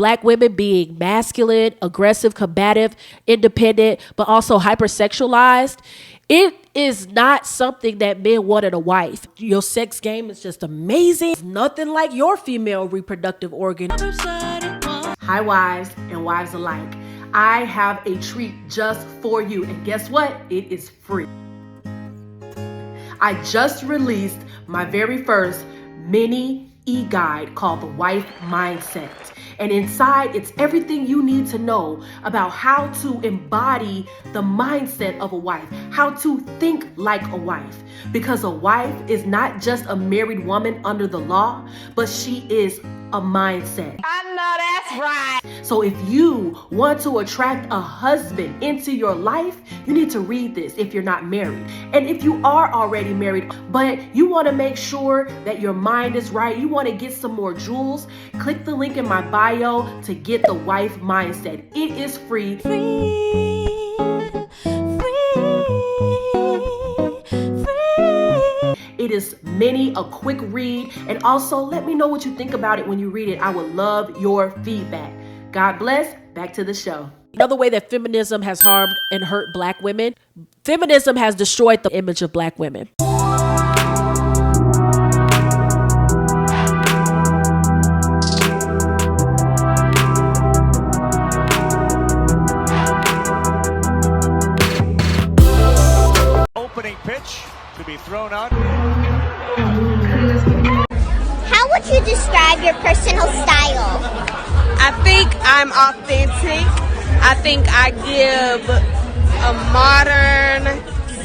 black women being masculine, aggressive, combative, independent, but also hypersexualized. It is not something that men want in a wife. Your sex game is just amazing. It's nothing like your female reproductive organ. Hi, wives and wives alike. I have a treat just for you. And guess what? It is free. I just released my very first mini e-guide called The Wife Mindset. And inside, it's everything you need to know about how to embody the mindset of a wife, how to think like a wife. Because a wife is not just a married woman under the law, but she is a mindset. I know that's right. So if you want to attract a husband into your life, you need to read this if you're not married. And if you are already married, but you want to make sure that your mind is right, you want to get some more jewels, click the link in my bio to get the wife mindset. It is free. It is mini, a quick read, and also let me know what you think about it when you read it. I would love your feedback. God bless. Back to the show. Another way that feminism has harmed and hurt black women, feminism has destroyed the image of black women. Opening pitch to be thrown out. How would you describe your personal style? I think I'm authentic. I think I give a modern,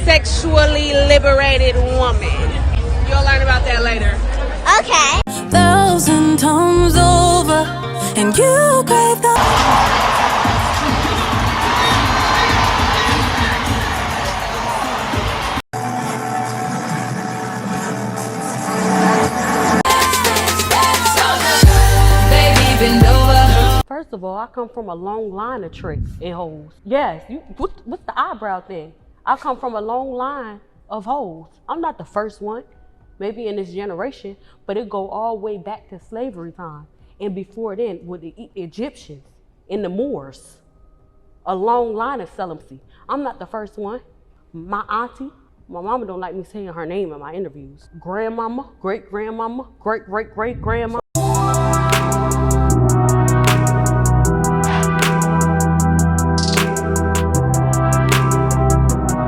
sexually liberated woman. You'll learn about that later. Okay. 1,000 times over, and you crave the... First of all, I come from a long line of tricks and hoes. Yes, what's the eyebrow thing? I come from a long line of hoes. I'm not the first one, maybe in this generation, but it go all the way back to slavery time. And before then, with the Egyptians and the Moors, a long line of celibacy. I'm not the first one. My auntie, my mama don't like me saying her name in my interviews. Grandmama, great-grandmama, great-great-great-grandma.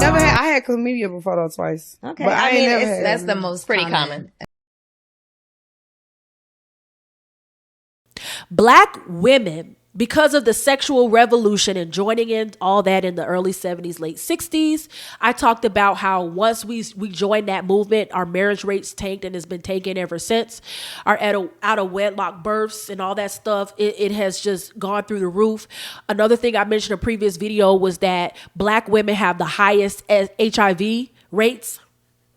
I had chlamydia before though twice. Okay, but I ain't never it's, had that's it. the most Pretty common. Black women, because of the sexual revolution and joining in all that in the early 70s, late 60s, I talked about how once we joined that movement, our marriage rates tanked and has been tanking ever since. Our out of wedlock births and all that stuff, it has just gone through the roof. Another thing I mentioned in a previous video was that black women have the highest HIV rates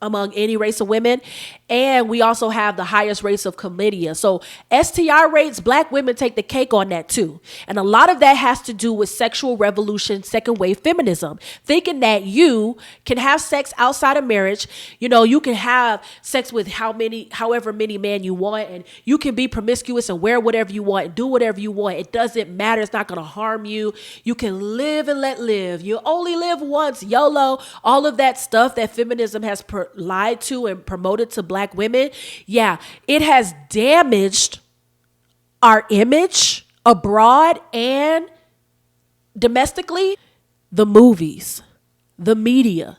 among any race of women. And we also have the highest rates of chlamydia. So STI rates, black women take the cake on that too. And a lot of that has to do with sexual revolution, second wave feminism, thinking that you can have sex outside of marriage. You know, you can have sex with however many men you want, and you can be promiscuous and wear whatever you want and do whatever you want. It doesn't matter. It's not going to harm you. You can live and let live. You only live once, YOLO. All of that stuff that feminism has lied to and promoted to black women, yeah, it has damaged our image abroad and domestically. The movies, the media,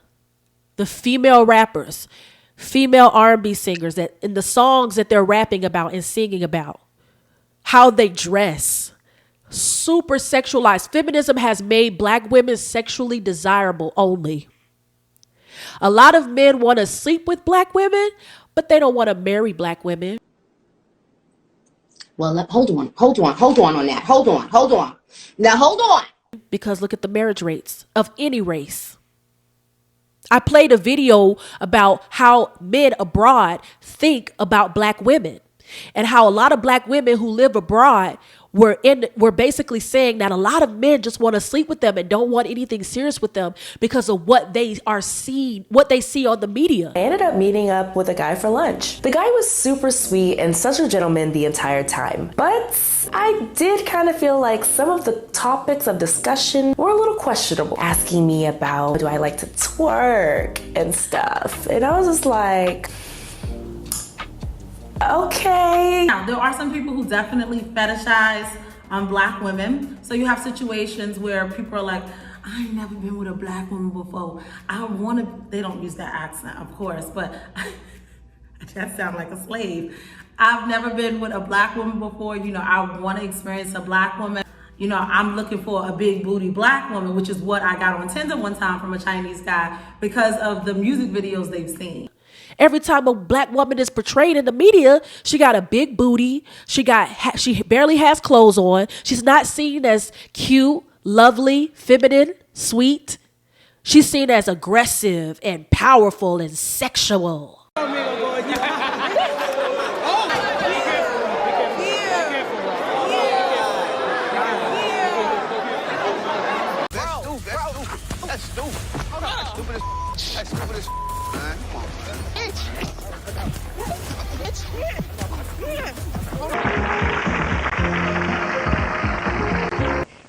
the female rappers, female R&B singers, that in the songs that they're rapping about and singing about, how they dress, super sexualized. Feminism has made black women sexually desirable only. A lot of men want to sleep with black women, but they don't want to marry black women. Well, hold on on that. Hold on. Now, hold on. Because look at the marriage rates of any race. I played a video about how men abroad think about black women and how a lot of black women who live abroad we're basically saying that a lot of men just want to sleep with them and don't want anything serious with them because of what they see on the media. I ended up meeting up with a guy for lunch. The guy was super sweet and such a gentleman the entire time, but I did kind of feel like some of the topics of discussion were a little questionable. Asking me about, do I like to twerk and stuff, and I was just like, okay. Now, there are some people who definitely fetishize black women. So you have situations where people are like, I ain't never been with a black woman before. They don't use that accent, of course, but that sounds like a slave. I've never been with a black woman before. I want to experience a black woman. I'm looking for a big booty black woman, which is what I got on Tinder one time from a Chinese guy because of the music videos they've seen. Every time a black woman is portrayed in the media, she got a big booty. She barely has clothes on. She's not seen as cute, lovely, feminine, sweet. She's seen as aggressive and powerful and sexual.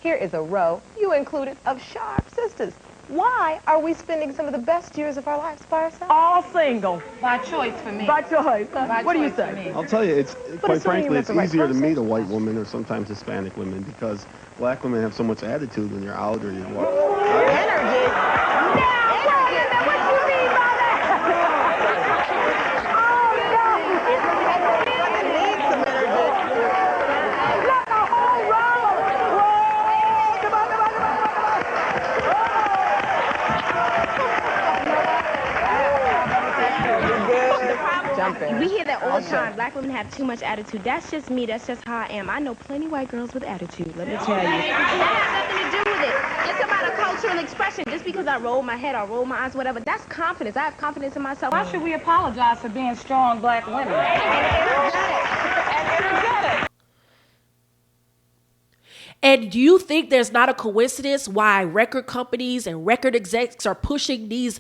Here is a row, you included, of sharp sisters. Why are we spending some of the best years of our lives by ourselves? All single. By choice for me. By choice. What do you say? I'll tell you, quite frankly, it's easier to person. meet a white woman or sometimes Hispanic women because black women have so much attitude when you're out or you're walking. Energy. What you mean by that? We hear that all the time. Black women have too much attitude. That's just me. That's just how I am. I know plenty white girls with attitude. Let me tell you. That has nothing to do with it. It's about a cultural expression. Just because I roll my head or roll my eyes, whatever, that's confidence. I have confidence in myself. Why should we apologize for being strong black women? And do you think there's not a coincidence why record companies and record execs are pushing these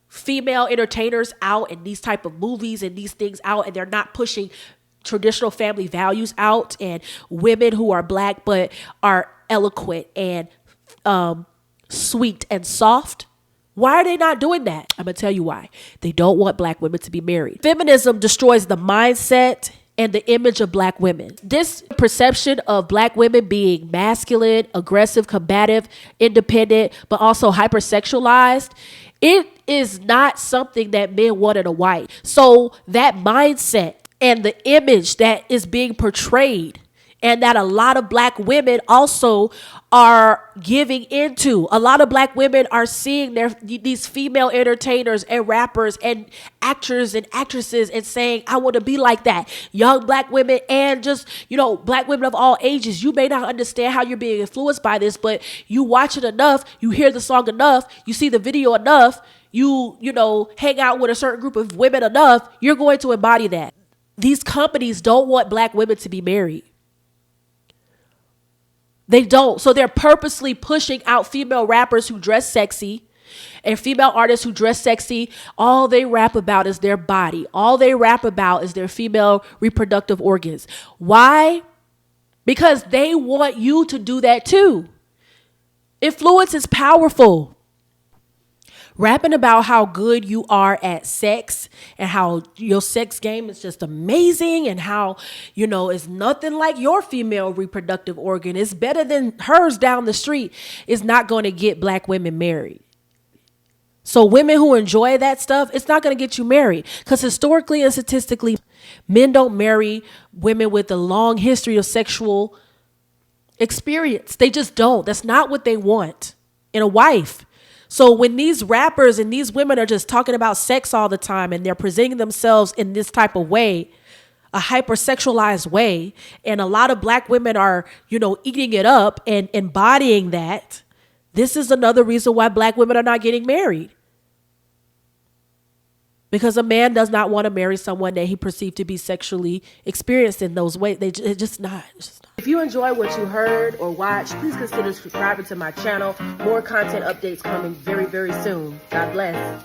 female entertainers out and these type of movies and these things out, and they're not pushing traditional family values out and women who are black but are eloquent and sweet and soft? Why are they not doing that? I'm gonna tell you why. They don't want black women to be married. Feminism destroys the mindset and the image of black women. This perception of black women being masculine, aggressive, combative, independent, but also hypersexualized, it is not something that men want in a wife. So that mindset and the image that is being portrayed and that a lot of black women also are giving into. A lot of black women are seeing these female entertainers and rappers and actors and actresses and saying, I want to be like that. Young black women and just, black women of all ages. You may not understand how you're being influenced by this, but you watch it enough, you hear the song enough, you see the video enough, you hang out with a certain group of women enough, you're going to embody that. These companies don't want black women to be married. They don't. So they're purposely pushing out female rappers who dress sexy and female artists who dress sexy. All they rap about is their body. All they rap about is their female reproductive organs. Why? Because they want you to do that too. Influence is powerful. Rapping about how good you are at sex and how your sex game is just amazing and how, it's nothing like your female reproductive organ. It's better than hers down the street is not going to get black women married. So women who enjoy that stuff, it's not going to get you married because historically and statistically, men don't marry women with a long history of sexual experience. They just don't. That's not what they want in a wife. So when these rappers and these women are just talking about sex all the time and they're presenting themselves in this type of way, a hypersexualized way, and a lot of black women are, eating it up and embodying that, this is another reason why black women are not getting married. Because a man does not want to marry someone that he perceived to be sexually experienced in those ways. It's just not. If you enjoy what you heard or watched, please consider subscribing to my channel. More content updates coming very, very soon. God bless.